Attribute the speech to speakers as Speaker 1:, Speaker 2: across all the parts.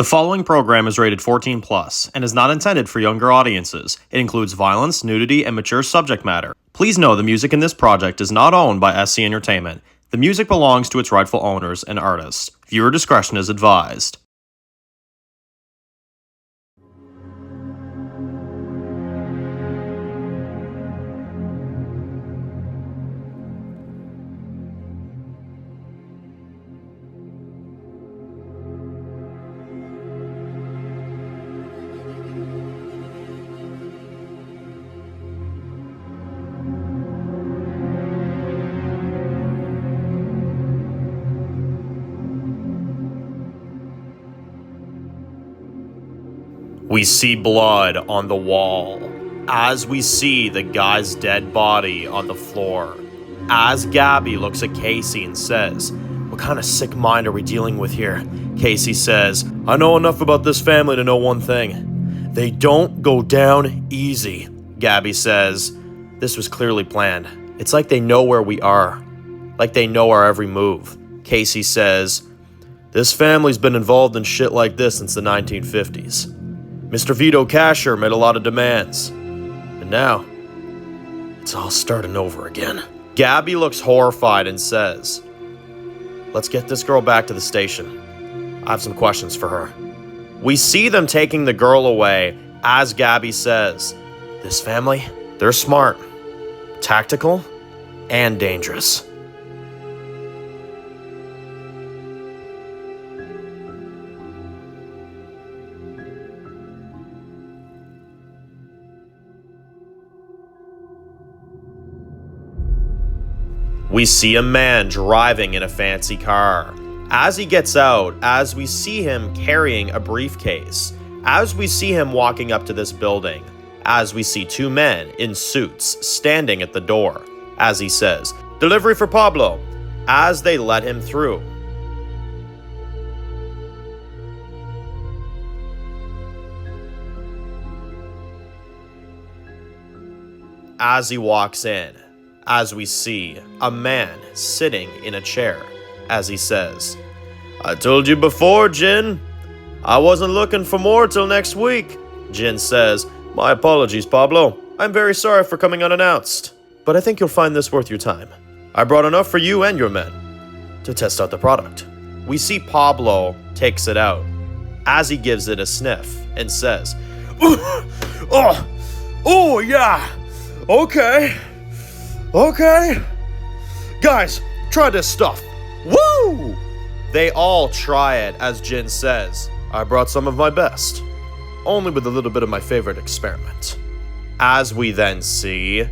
Speaker 1: The following program is rated 14 plus and is not intended for younger audiences. It includes violence, nudity, and mature subject matter. Please know the music in this project is not owned by SC Entertainment. The music belongs to its rightful owners and artists. Viewer discretion is advised. We see blood on the wall, as we see the guy's dead body on the floor. As Gabby looks at Casey and says, "What kind of sick mind are we dealing with here?" Casey says, "I know enough about this family to know one thing. They don't go down easy." Gabby says, "This was clearly planned. It's like they know where we are. Like they know our every move." Casey says, "This family's been involved in shit like this since the 1950s. Mr. Vito Casher made a lot of demands. And now, it's all starting over again." Gabby looks horrified and says, "Let's get this girl back to the station. I have some questions for her." We see them taking the girl away as Gabby says, "This family, they're smart, tactical, and dangerous." We see a man driving in a fancy car. As he gets out, as we see him carrying a briefcase, as we see him walking up to this building, as we see two men in suits standing at the door, as he says, "Delivery for Pablo," as they let him through. As he walks in, as we see a man sitting in a chair, as he says, "I told you before, Jin. I wasn't looking for more till next week." Jin says, "My apologies, Pablo. I'm very sorry for coming unannounced, but I think you'll find this worth your time. I brought enough for you and your men to test out the product." We see Pablo takes it out as he gives it a sniff and says, "Oh yeah, okay. Okay. Guys, try this stuff. Woo!" They all try it as Jin says, "I brought some of my best, only with a little bit of my favorite experiment." As we then see,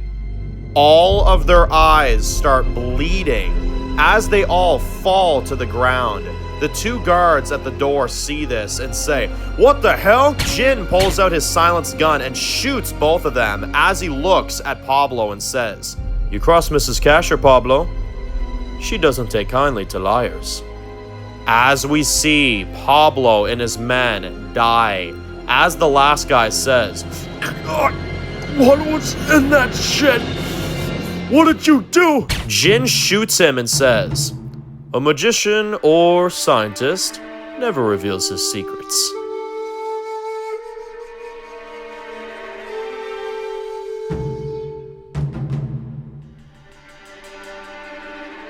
Speaker 1: all of their eyes start bleeding as they all fall to the ground. The two guards at the door see this and say, "What the hell?" Jin pulls out his silenced gun and shoots both of them as he looks at Pablo and says, "You crossed Mrs. Casher, Pablo. She doesn't take kindly to liars." As we see Pablo and his men die, as the last guy says, "God, what was in that shit? What did you do?" Jin shoots him and says, "A magician or scientist never reveals his secrets."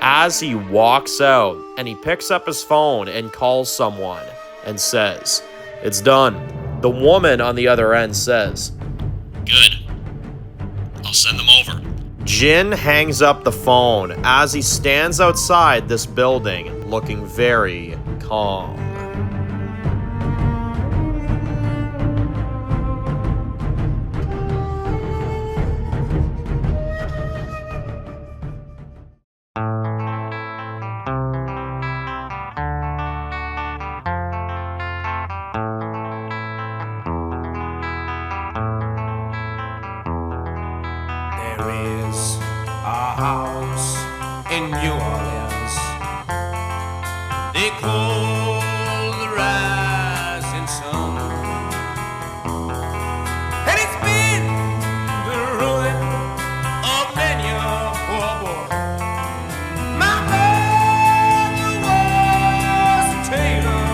Speaker 1: As he walks out and he picks up his phone and calls someone and says, "It's done." The woman on the other end says, "Good. I'll send them over." Jin hangs up the phone as he stands outside this building looking very calm.
Speaker 2: House in New Orleans they call the rising sun, and it's been the ruin of many a poor boy. My father was a tailor,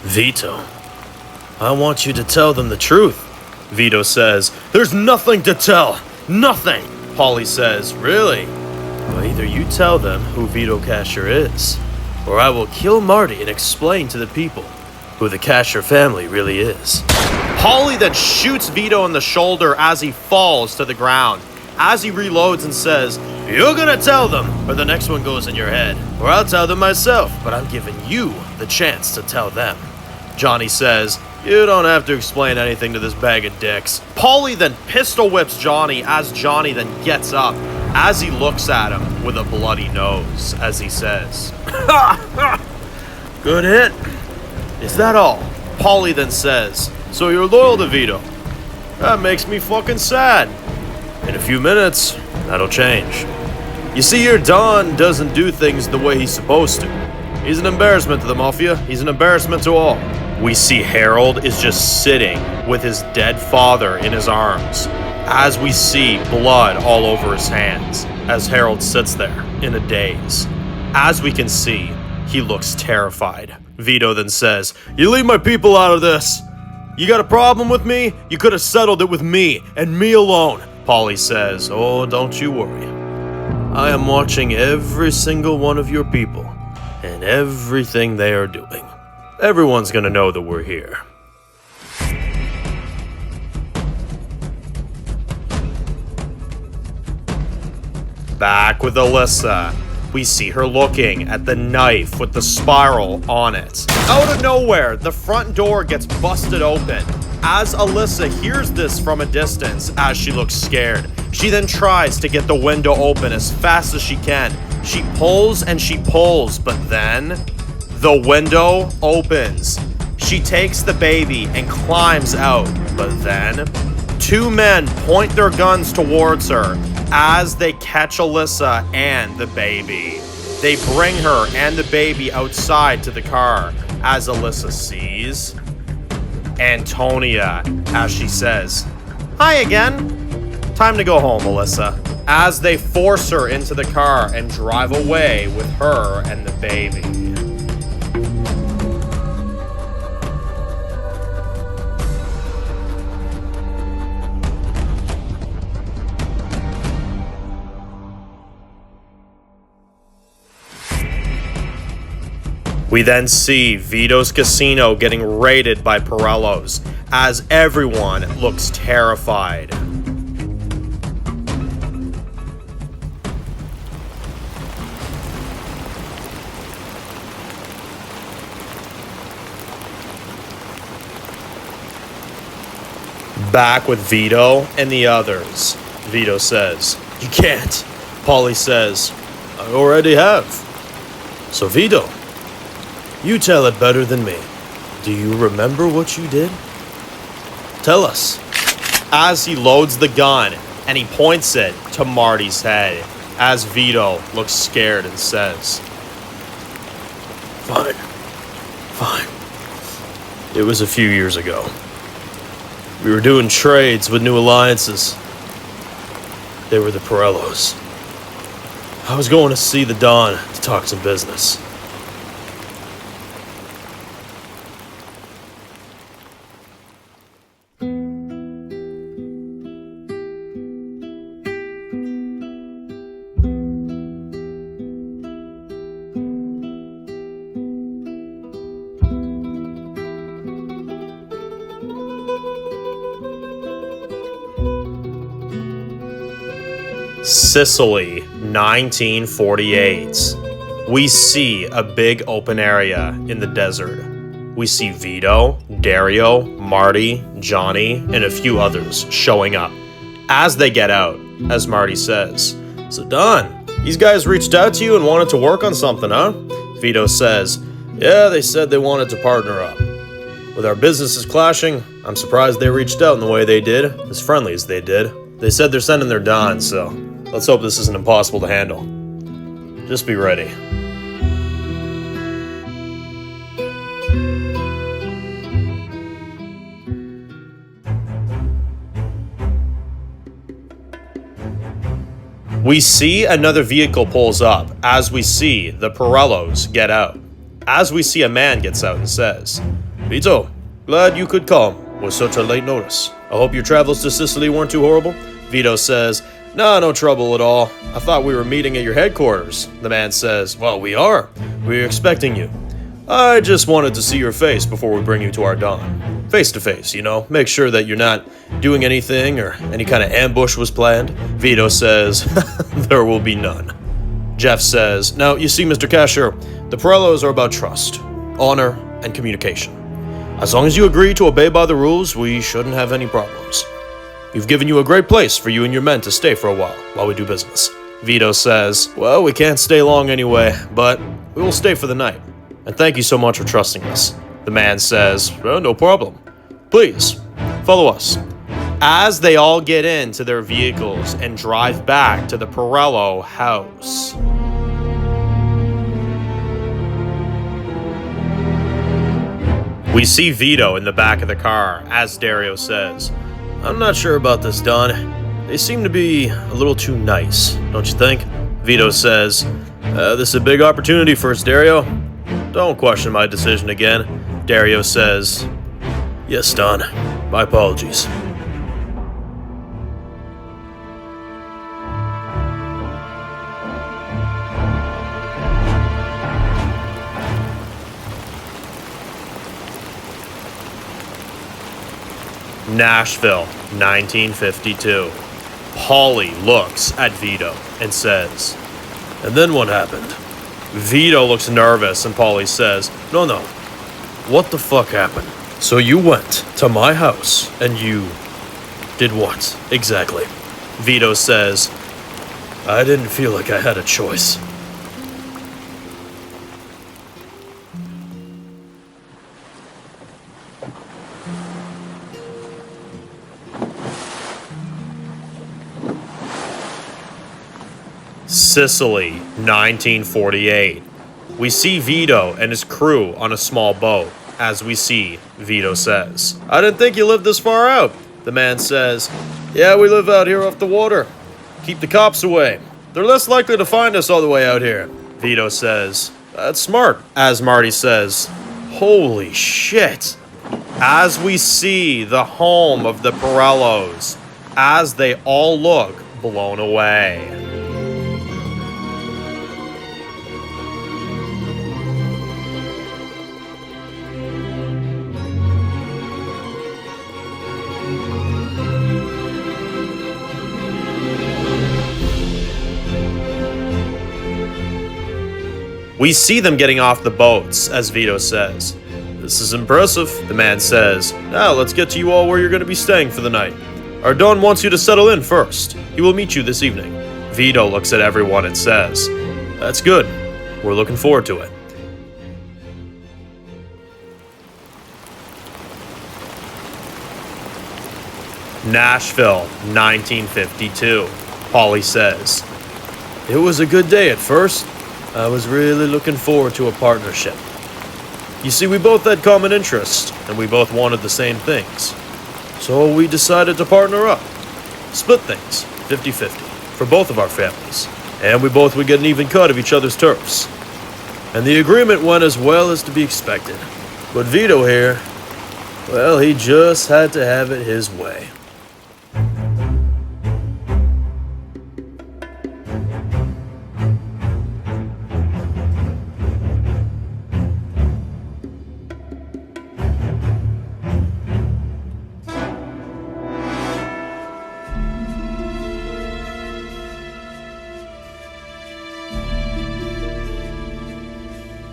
Speaker 1: Vito, I want you to tell them the truth. Vito says, there's nothing to tell. Nothing. Paulie says, really? Well, either you tell them who Vito Casher is, or I will kill Marty and explain to the people who the Casher family really is. Paulie then shoots Vito in the shoulder as he falls to the ground. As he reloads and says, you're gonna tell them, or the next one goes in your head. Or I'll tell them myself, but I'm giving you the chance to tell them. Johnny says, you don't have to explain anything to this bag of dicks. Paulie then pistol whips Johnny as Johnny then gets up, as he looks at him with a bloody nose, as he says, good hit. Is that all? Paulie then says, so you're loyal to Vito? That makes me fucking sad. In a few minutes, that'll change. You see, your Don doesn't do things the way he's supposed to. He's an embarrassment to the Mafia. He's an embarrassment to all. We see Harold is just sitting with his dead father in his arms, as we see blood all over his hands, as Harold sits there in a daze. As we can see, he looks terrified. Vito then says, you leave my people out of this. You got a problem with me? You could have settled it with me, and me alone. Paulie says, oh, don't you worry. I am watching every single one of your people, and everything they are doing. Everyone's gonna know that we're here. Back with Alisa. We see her looking at the knife with the spiral on it. Out of nowhere, the front door gets busted open. As Alisa hears this from a distance, as she looks scared, she then tries to get the window open as fast as she can. She pulls and she pulls, but then the window opens. She takes the baby and climbs out, but then two men point their guns towards her as they catch Alisa and the baby. They bring her and the baby outside to the car as Alisa sees Antonia, as she says, hi again. Time to go home, Alisa. As they force her into the car and drive away with her and the baby. We then see Vito's casino getting raided by Pirellos, as everyone looks terrified. Back with Vito and the others. Vito says, you can't. Paulie says, I already have. So Vito, you tell it better than me. Do you remember what you did? Tell us. As he loads the gun and he points it to Marty's head, as Vito looks scared and says, Fine. It was a few years ago. We were doing trades with new alliances. They were the Pirellos. I was going to see the Don to talk some business. Sicily, 1948. We see a big open area in the desert. We see Vito, Dario, Marty, Johnny, and a few others showing up. As they get out, as Marty says, so Don, these guys reached out to you and wanted to work on something, huh? Vito says, yeah, they said they wanted to partner up. With our businesses clashing, I'm surprised they reached out in the way they did, as friendly as they did. They said they're sending their Don, so let's hope this isn't impossible to handle. Just be ready. We see another vehicle pulls up as we see the Pirellos get out. As we see a man gets out and says, Vito, glad you could come with such a late notice. I hope your travels to Sicily weren't too horrible. Vito says, "Nah, no trouble at all. I thought we were meeting at your headquarters." The man says, "Well, we are. We're expecting you. I just wanted to see your face before we bring you to our Don. Face to face, you know, make sure that you're not doing anything or any kind of ambush was planned." Vito says, "There will be none." Jeff says, "Now, you see, Mr. Casher, the Pirellos are about trust, honor, and communication. As long as you agree to obey by the rules, we shouldn't have any problems. We've given you a great place for you and your men to stay for a while we do business." Vito says, "Well, we can't stay long anyway, but we will stay for the night. And thank you so much for trusting us." The man says, "Well, no problem. Please, follow us." As they all get into their vehicles and drive back to the Pirello house. We see Vito in the back of the car as Dario says, "I'm not sure about this, Don. They seem to be a little too nice, don't you think?" Vito says, "This is a big opportunity for us, Dario. Don't question my decision again." Dario says, "Yes, Don. My apologies." Nashville, 1952. Paulie looks at Vito and says, "And then what happened?" Vito looks nervous and Paulie says, No, what the fuck happened?" "So you went to my house and you did what exactly?" Vito says, "I didn't feel like I had a choice." Sicily, 1948. We see Vito and his crew on a small boat. As we see, Vito says, "I didn't think you lived this far out." The man says, "Yeah, we live out here off the water. Keep the cops away. They're less likely to find us all the way out here." Vito says, "That's smart." As Marty says, "Holy shit." As we see the home of the Pirellos, as they all look blown away. We see them getting off the boats, as Vito says. "This is impressive." The man says, "Now let's get to you all where you're going to be staying for the night. Our Don wants you to settle in first. He will meet you this evening." Vito looks at everyone and says, "That's good. We're looking forward to it." Nashville, 1952. Paulie says, "It was a good day at first. I was really looking forward to a partnership. You see, we both had common interests, and we both wanted the same things. So we decided to partner up. Split things, 50-50, for both of our families. And we both would get an even cut of each other's turfs. And the agreement went as well as to be expected. But Vito here, well, he just had to have it his way."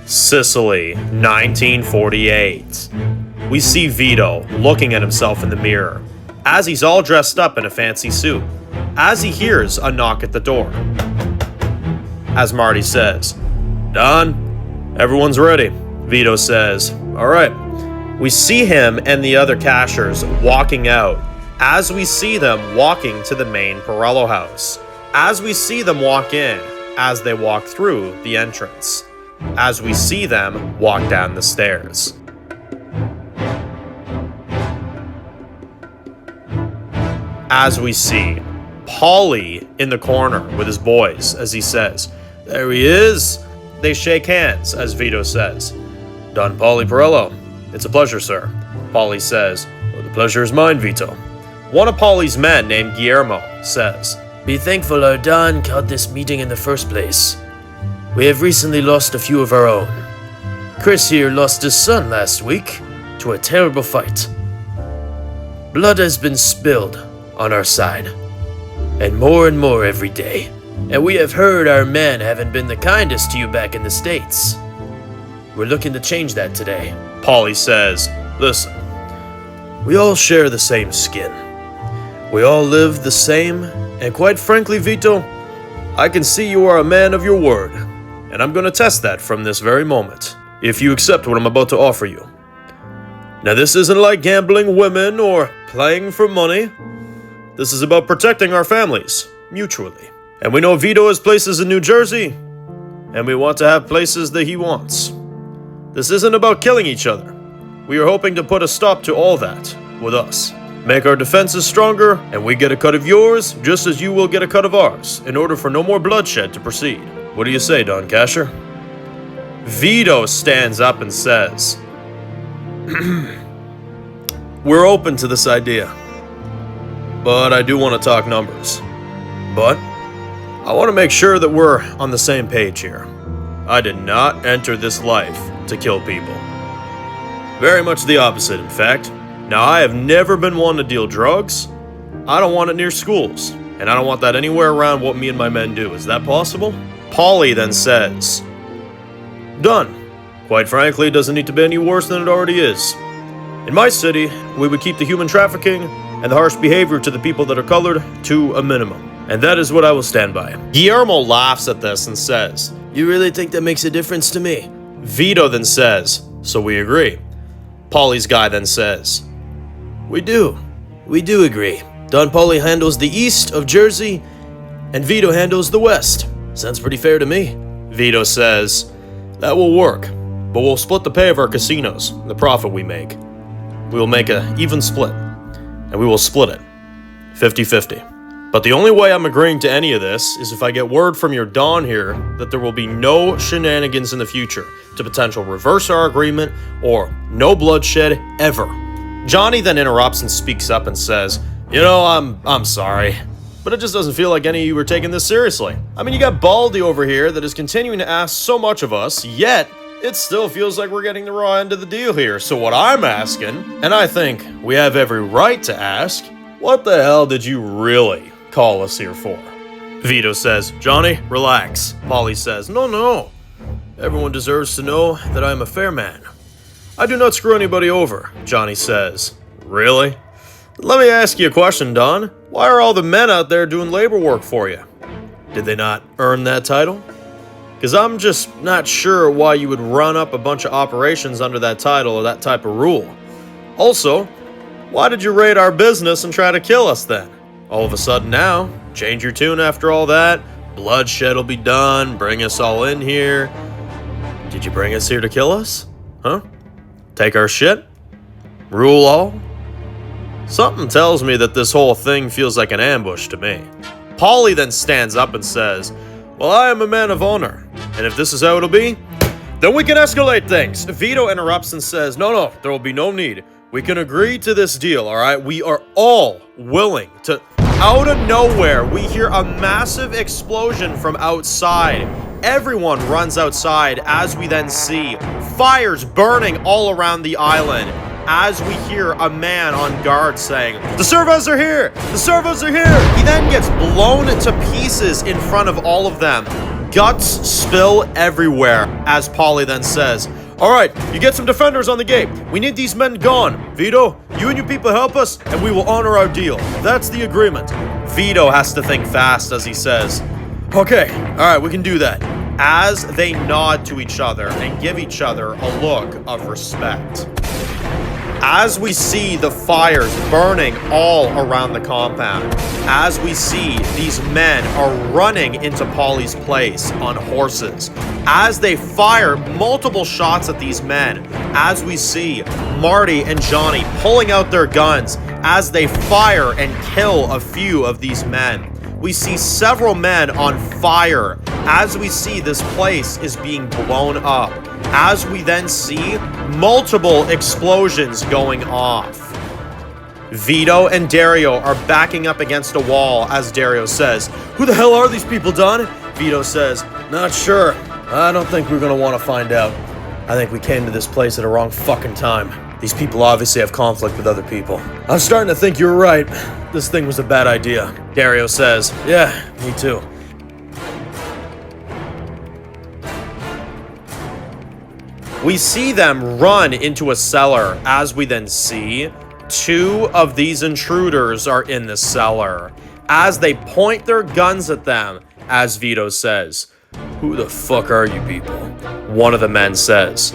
Speaker 1: Sicily, 1948. We see Vito looking at himself in the mirror, as he's all dressed up in a fancy suit, as he hears a knock at the door. As Marty says, "Don, everyone's ready." Vito says, "All right." We see him and the other Cashers walking out, as we see them walking to the main Pirello house, as we see them walk in, as they walk through the entrance, as we see them walk down the stairs. As we see Paulie in the corner with his boys, as he says, "There he is." They shake hands, as Vito says, "Don Paulie Pirello, It's a pleasure, sir. Paulie says, well, the pleasure is mine, Vito. One of Paulie's men, named Guillermo, says, be thankful our Don called this meeting in the first place. We have recently lost a few of our own. Chris here lost his son last week to a terrible fight. Blood has been spilled on our side, and more every day. And we have heard our men haven't been the kindest to you back in the States. We're looking to change that today. Paulie says, listen, we all share the same skin. We all live the same, and quite frankly, Vito, I can see you are a man of your word, and I'm going to test that from this very moment, if you accept what I'm about to offer you. Now, this isn't like gambling women or playing for money. This is about protecting our families, mutually. And we know Vito has places in New Jersey, and we want to have places that he wants. This isn't about killing each other. We are hoping to put a stop to all that with us. Make our defenses stronger, and we get a cut of yours, just as you will get a cut of ours, in order for no more bloodshed to proceed. What do you say, Don Casher? Vito stands up and says, we're open to this idea, but I do want to talk numbers. But I want to make sure that we're on the same page here. I did not enter this life to kill people. Very much the opposite, in fact. Now, I have never been one to deal drugs. I don't want it near schools, and I don't want that anywhere around what me and my men do. Is that possible? Paulie then says, done. Quite frankly, it doesn't need to be any worse than it already is. In my city, we would keep the human trafficking and the harsh behavior to the people that are colored to a minimum. And that is what I will stand by. Guillermo laughs at this and says, you really think that makes a difference to me? Vito then says, so we agree. Paulie's guy then says, we do agree. Don Paulie handles the east of Jersey, and Vito handles the west. Sounds pretty fair to me. Vito says, that will work, but we'll split the pay of our casinos, the profit we make. We will make an even split, and we will split it 50-50. But the only way I'm agreeing to any of this is if I get word from your Don here that there will be no shenanigans in the future to potential reverse our agreement or no bloodshed ever. Johnny then interrupts and speaks up and says, you know, I'm sorry, but it just doesn't feel like any of you are taking this seriously. I mean, you got Baldy over here that is continuing to ask so much of us, yet it still feels like we're getting the raw end of the deal here. So what I'm asking, and I think we have every right to ask, what the hell did you really call us here for? Vito says, Johnny, relax. Paulie says, no. Everyone deserves to know that I am a fair man. I do not screw anybody over. Johnny says, really? Let me ask you a question, Don. Why are all the men out there doing labor work for you? Did they not earn that title? Because I'm just not sure why you would run up a bunch of operations under that title or that type of rule. Also, why did you raid our business and try to kill us then? All of a sudden now, change your tune after all that, bloodshed will be done, bring us all in here. Did you bring us here to kill us? Huh? Take our shit? Rule all? Something tells me that this whole thing feels like an ambush to me. Paulie then stands up and says, well, I am a man of honor, and if this is how it'll be, then we can escalate things. Vito interrupts and says, no, there will be no need. We can agree to this deal, all right? We are all willing to... Out of nowhere, we hear a massive explosion from outside. Everyone runs outside as we then see fires burning all around the island. As we hear a man on guard saying, the servos are here! The servos are here! He then gets blown to pieces in front of all of them. Guts spill everywhere, as Paulie then says, all right, you get some defenders on the gate. We need these men gone. Vito, you and your people help us, and we will honor our deal. That's the agreement. Vito has to think fast as he says, okay, all right, we can do that. As they nod to each other and give each other a look of respect. As we see the fires burning all around the compound, as we see these men are running into Paulie's place on horses, as they fire multiple shots at these men, as we see Marty and Johnny pulling out their guns, as they fire and kill a few of these men. We see several men on fire as we see this place is being blown up. as we then see multiple explosions going off. Vito and Dario are backing up against a wall as Dario says, "Who the hell are these people, Don?" Vito says, "Not sure. I don't think we're gonna want to find out. I think we came to this place at a wrong fucking time. These people obviously have conflict with other people. I'm starting to think you're right. This thing was a bad idea." Dario says, "Yeah, me too." We see them run into a cellar as we then see two of these intruders are in the cellar as they point their guns at them as Vito says, "Who the fuck are you people?" One of the men says,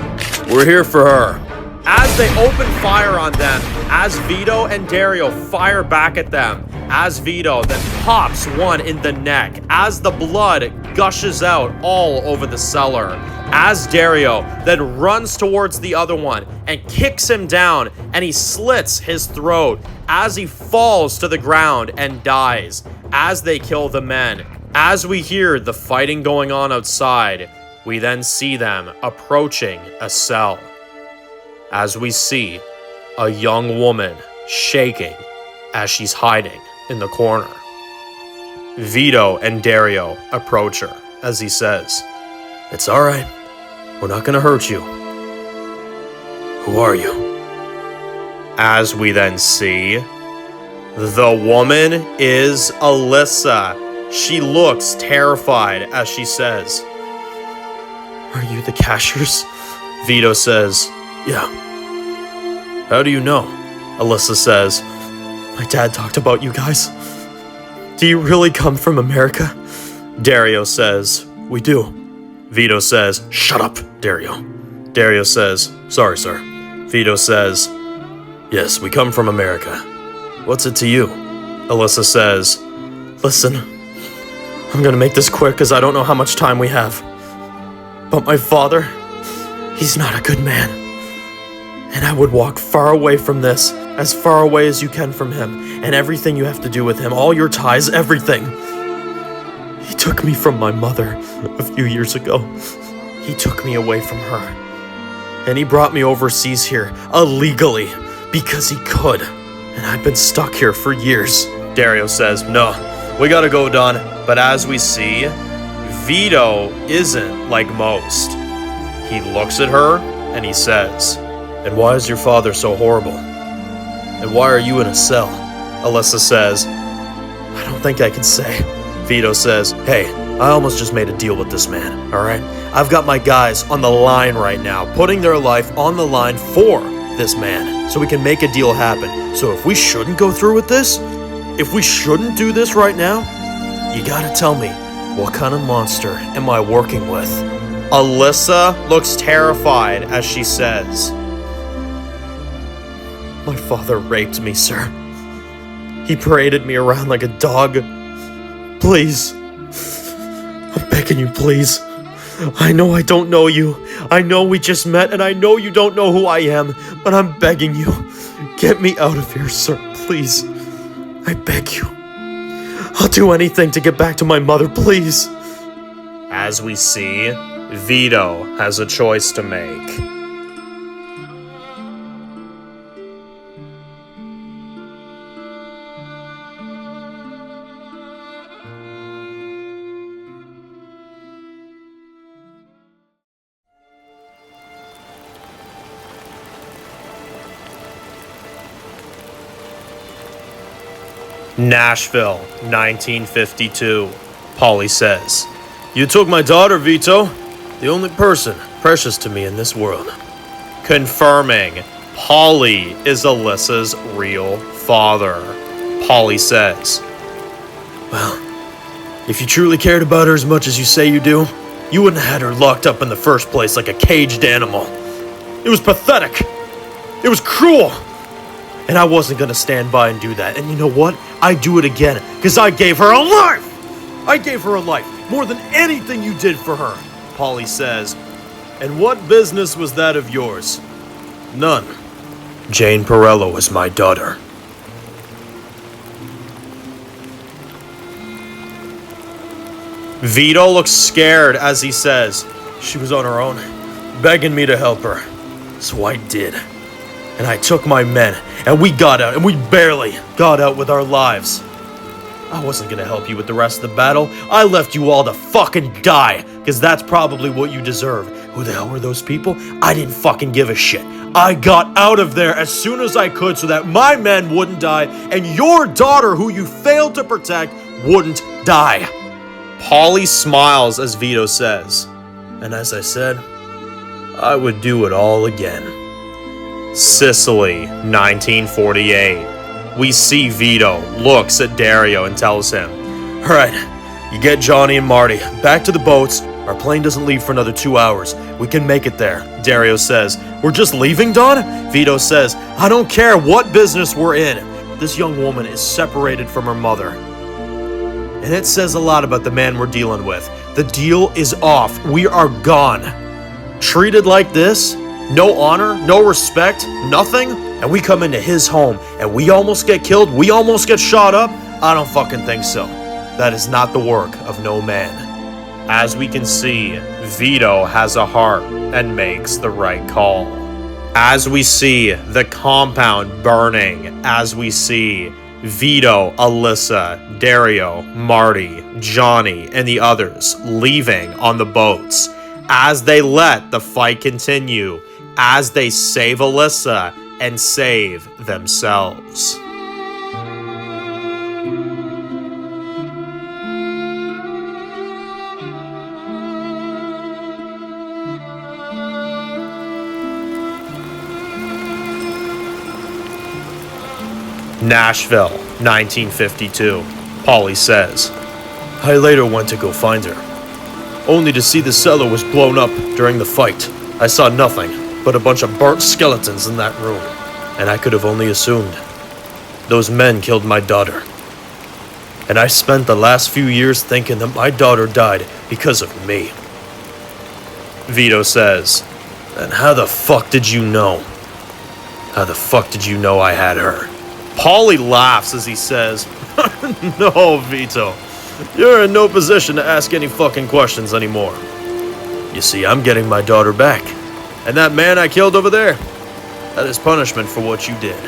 Speaker 1: "We're here for her." As they open fire on them, as Vito and Dario fire back at them, as Vito then pops one in the neck, as the blood gushes out all over the cellar, as Dario then runs towards the other one and kicks him down, and he slits his throat as he falls to the ground and dies, as they kill the men. As we hear the fighting going on outside, we then see them approaching a cell. As we see a young woman shaking as she's hiding in the corner. Vito and Dario approach her as he says, "It's all right. We're not gonna hurt you. Who are you?" As we then see, the woman is Alisa. She looks terrified as she says, "Are you the Cashers?" Vito says, "Yeah." "How do you know?" Alisa says, "My dad talked about you guys. Do you really come from America?" Dario says, "We do." Vito says, "Shut up, Dario." Dario says, "Sorry, sir." Vito says, "Yes, we come from America. What's it to you?" Alisa says, "Listen, I'm gonna make this quick because I don't know how much time we have. But my father, he's not a good man. And I would walk far away from this, as far away as you can from him, and everything you have to do with him, all your ties, everything. He took me from my mother a few years ago. He took me away from her. And he brought me overseas here, illegally, because he could. And I've been stuck here for years." Dario says, "No, we gotta go, Don." But as we see, Vito isn't like most. He looks at her and he says, "And why is your father so horrible? And why are you in a cell?" Alisa says, "I don't think I can say." Vito says, "Hey, I almost just made a deal with this man, alright? I've got my guys on the line right now, putting their life on the line for this man, so we can make a deal happen. So if we shouldn't go through with this, if we shouldn't do this right now, you gotta tell me, what kind of monster am I working with?" Alisa looks terrified as she says, "My father raped me, sir. He paraded me around like a dog. Please, I'm begging you, please. I know I don't know you. I know we just met, and I know you don't know who I am, but I'm begging you. Get me out of here, sir, please. I beg you. I'll do anything to get back to my mother, please." As we see, Vito has a choice to make. Nashville, 1952. Polly says, "You took my daughter, Vito. The only person precious to me in this world." Confirming, Polly is Alisa's real father. Polly says, "Well, if you truly cared about her as much as you say you do, you wouldn't have had her locked up in the first place like a caged animal. It was pathetic. It was cruel. And I wasn't gonna stand by and do that. And you know what? I'd do it again, because I gave her a life! I gave her a life, more than anything you did for her." Polly says, "And what business was that of yours?" "None. Jane Perello was my daughter." Vito looks scared as he says, "She was on her own. begging me to help her. So I did. And I took my men, and we got out, and we barely got out with our lives. I wasn't gonna help you with the rest of the battle. I left you all to fucking die, because that's probably what you deserve. Who the hell were those people? I didn't fucking give a shit. I got out of there as soon as I could so that my men wouldn't die, and your daughter, who you failed to protect, wouldn't die. Paulie smiles as Vito says, and as I said, I would do it all again. Sicily, 1948. We see Vito looks at Dario and tells him, all right, you get Johnny and Marty back to the boats. Our plane doesn't leave for another 2 hours. We can make it there. Dario says, we're just leaving, Don? Vito says, I don't care what business we're in. This young woman is separated from her mother. And it says a lot about the man we're dealing with. The deal is off. We are gone. Treated like this? No honor, no respect, nothing? And we come into his home and we almost get killed? We almost get shot up? I don't fucking think so. That is not the work of no man. As we can see, Vito has a heart and makes the right call. As we see the compound burning, as we see Vito, Alisa, Dario, Marty, Johnny, and the others leaving on the boats, as they let the fight continue, as they save Alisa and save themselves. Nashville, 1952. Paulie says, I later went to go find her, only to see the cellar was blown up during the fight. I saw nothing but a bunch of burnt skeletons in that room, and I could have only assumed those men killed my daughter. And I spent the last few years thinking that my daughter died because of me. Vito says, and how the fuck did you know? How the fuck did you know I had her? Paulie laughs as he says, no, Vito, you're in no position to ask any fucking questions anymore. You see, I'm getting my daughter back, and that man I killed over there, that is punishment for what you did.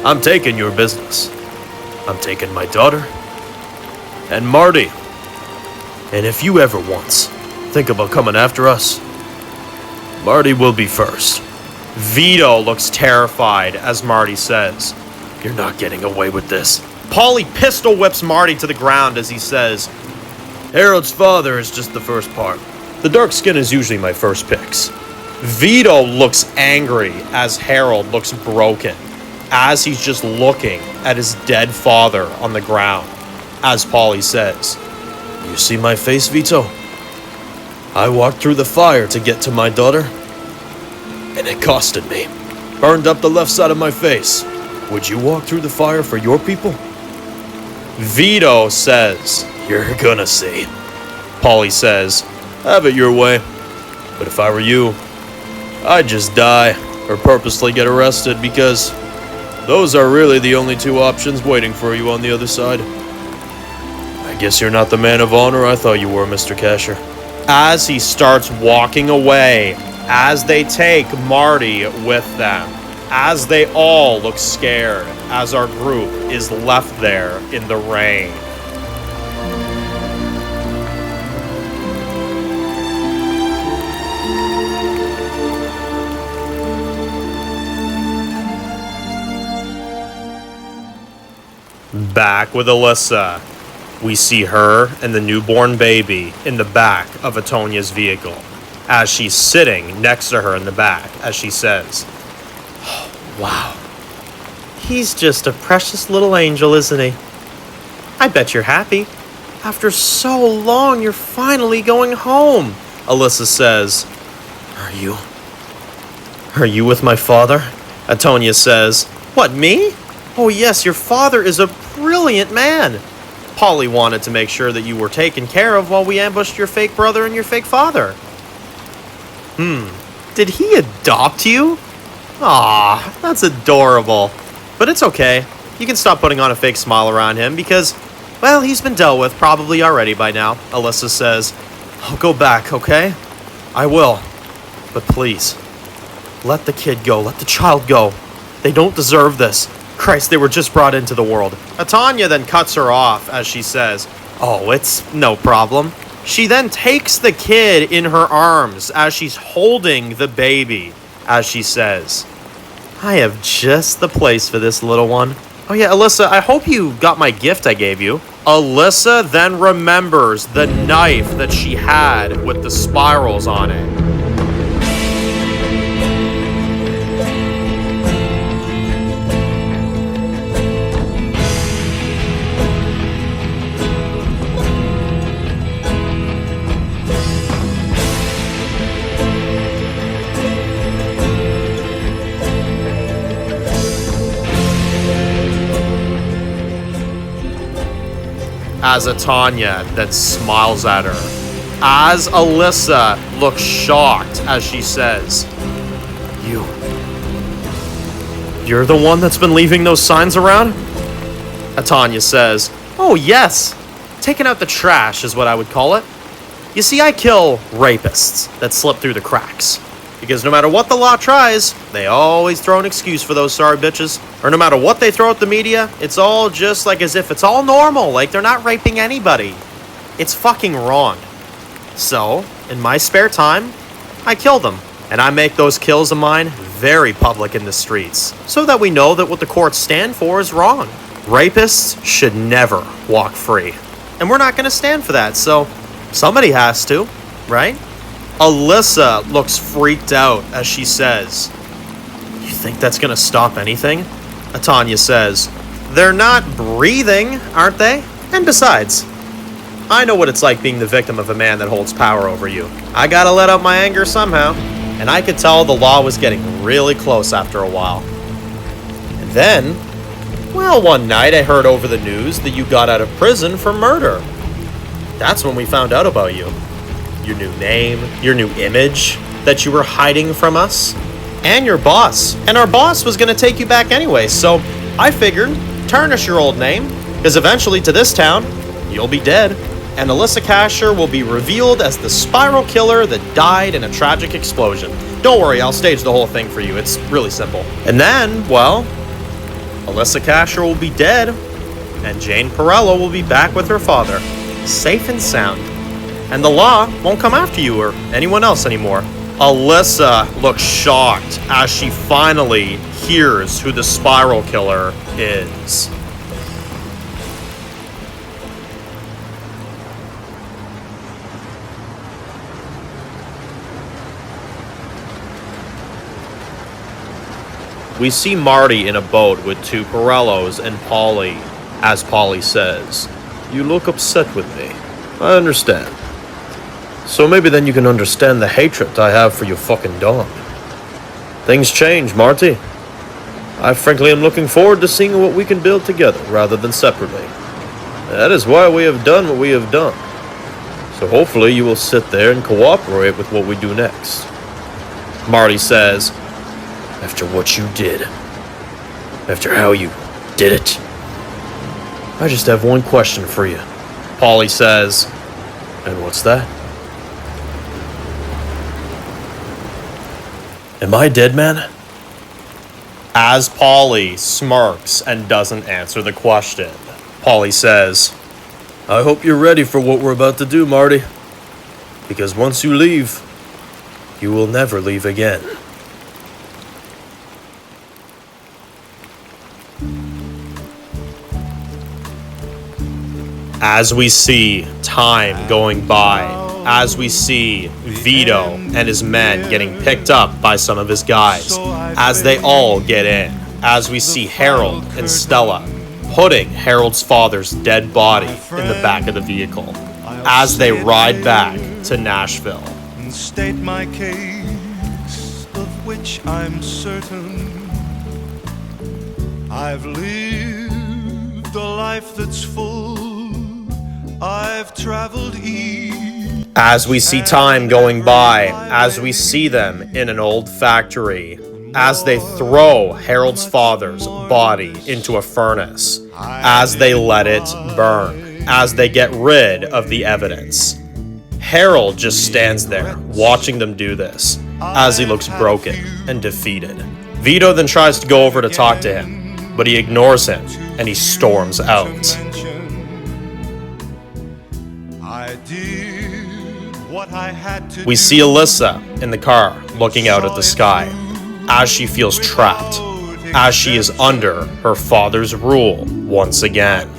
Speaker 1: I'm taking your business. I'm taking my daughter and Marty. And if you ever once think about coming after us, Marty will be first. Vito looks terrified as Marty says, you're not getting away with this. Paulie pistol whips Marty to the ground as he says, Harold's father is just the first part. The dark skin is usually my first picks. Vito looks angry as Harold looks broken, as he's just looking at his dead father on the ground. As Paulie says, you see my face, Vito? I walked through the fire to get to my daughter, and it costed me. Burned up the left side of my face. Would you walk through the fire for your people? Vito says, you're gonna see. Paulie says, have it your way. But if I were you, I'd just die or purposely get arrested, because those are really the only two options waiting for you on the other side. I guess you're not the man of honor I thought you were, Mr. Casher. As he starts walking away, as they take Marty with them, as they all look scared, as our group is left there in the rain. Back with Alisa, we see her and the newborn baby in the back of Antonia's vehicle, as she's sitting next to her in the back, as she says, oh, wow, he's just a precious little angel, isn't he? I bet you're happy. After so long, you're finally going home, Alisa says. Are you with my father? Antonia says. What, me? Oh yes, your father is a brilliant man. Paulie wanted to make sure that you were taken care of while we ambushed your fake brother and your fake father. Did he adopt you? Aw, that's adorable. But it's okay. You can stop putting on a fake smile around him because, well, he's been dealt with probably already by now, Alisa says. I'll go back, okay? I will. But please, let the kid go. Let the child go. They don't deserve this. Christ, they were just brought into the world. Tanya then cuts her off as she says, "Oh, it's no problem." She then takes the kid in her arms as she's holding the baby, as she says, "I have just the place for this little one. Oh yeah, Alisa, I hope you got my gift I gave you." Alisa then remembers the knife that she had with the spirals on it. As Tanya then smiles at her. As Alisa looks shocked as she says, You're the one that's been leaving those signs around?" Tanya says, "Oh yes, taking out the trash is what I would call it. You see, I kill rapists that slip through the cracks. Because no matter what the law tries, they always throw an excuse for those sorry bitches. Or no matter what they throw at the media, it's all just like as if it's all normal, like they're not raping anybody. It's fucking wrong. So, in my spare time, I kill them. And I make those kills of mine very public in the streets, so that we know that what the courts stand for is wrong. Rapists should never walk free. And we're not going to stand for that, so somebody has to, right?" Alisa looks freaked out as she says, "You think that's going to stop anything?" Tanya says, "They're not breathing, aren't they? And besides, I know what it's like being the victim of a man that holds power over you. I gotta let out my anger somehow." And I could tell the law was getting really close after a while. And then, well, one night I heard over the news that you got out of prison for murder. That's when we found out about you. Your new name, your new image that you were hiding from us, and your boss. And our boss was going to take you back anyway, so I figured tarnish your old name, because eventually to this town, you'll be dead. And Alisa Casher will be revealed as the spiral killer that died in a tragic explosion. Don't worry, I'll stage the whole thing for you. It's really simple. And then, well, Alisa Casher will be dead, and Jane Perello will be back with her father, safe and sound. And the law won't come after you or anyone else anymore. Alisa looks shocked as she finally hears who the spiral killer is. We see Marty in a boat with two Perellos and Polly. As Polly says, "You look upset with me. I understand. So maybe then you can understand the hatred I have for your fucking dog. Things change, Marty. I frankly am looking forward to seeing what we can build together rather than separately. That is why we have done what we have done. So hopefully you will sit there and cooperate with what we do next." Marty says, "After what you did, after how you did it, I just have one question for you." Polly says, "And what's that?" "Am I dead, man?" As Polly smirks and doesn't answer the question, Polly says, "I hope you're ready for what we're about to do, Marty. Because once you leave, you will never leave again." As we see time going by, as we see Vito and his men getting picked up by some of his guys, as they all get in, as we see Harold and Stella putting Harold's father's dead body in the back of the vehicle, as they ride back to Nashville.
Speaker 2: And state my case, of which I'm certain. I've lived a life that's full. I've traveled east.
Speaker 1: As we see time going by, as we see them in an old factory, as they throw Harold's father's body into a furnace, as they let it burn, as they get rid of the evidence. Harold just stands there watching them do this, as he looks broken and defeated. Vito then tries to go over to talk to him, but he ignores him and he storms out. We see Alisa in the car looking out at the sky as she feels trapped, as she is under her father's rule once again.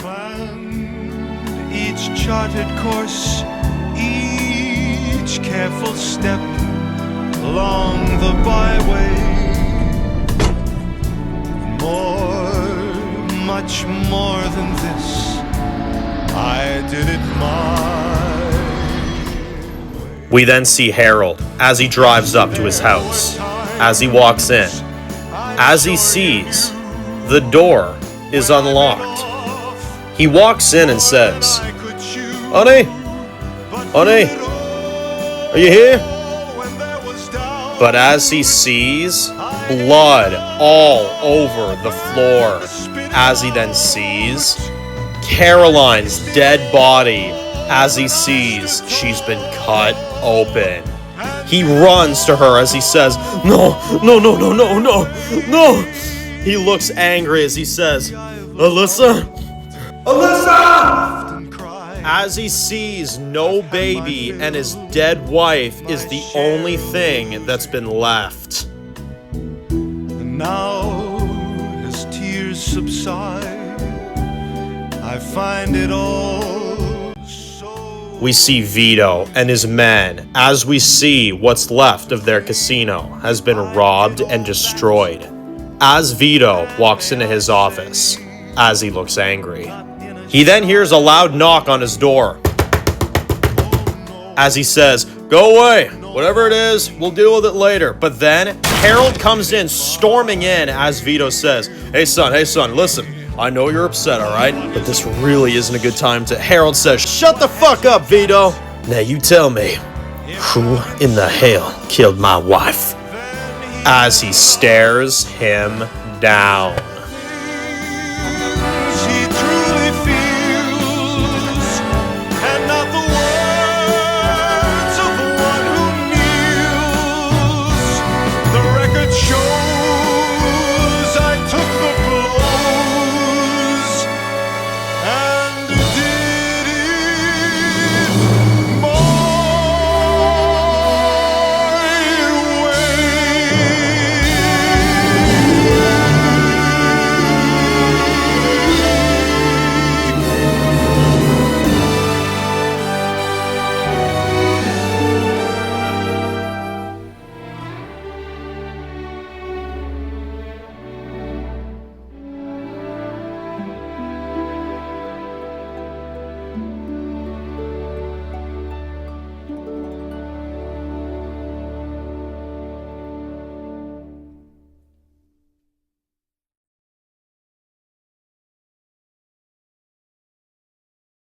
Speaker 2: Each charted course, each careful step along the byway, much more than this, I did it my way.
Speaker 1: We then see Harold as he drives up to his house. As he walks in, as he sees the door is unlocked, he walks in and says, "Honey, honey, are you here?" But as he sees blood all over the floor, as he then sees Caroline's dead body, as he sees she's been cut open, he runs to her as he says, "No, no, no, no, no, no, no." He looks angry as he says, "Alisa? Alisa!" As he sees no baby and his dead wife is the only thing that's been left.
Speaker 2: And now, as tears subside, I find it all so...
Speaker 1: We see Vito and his men as we see what's left of their casino has been robbed and destroyed. As Vito walks into his office, as he looks angry, he then hears a loud knock on his door. As he says, "Go away, whatever it is, we'll deal with it later." But then Harold comes in, storming in as Vito says, hey son, listen, I know you're upset, all right? But this really isn't a good time to... Harold says, "Shut the fuck up, Vito. Now you tell me, who in the hell killed my wife?" As he stares him down.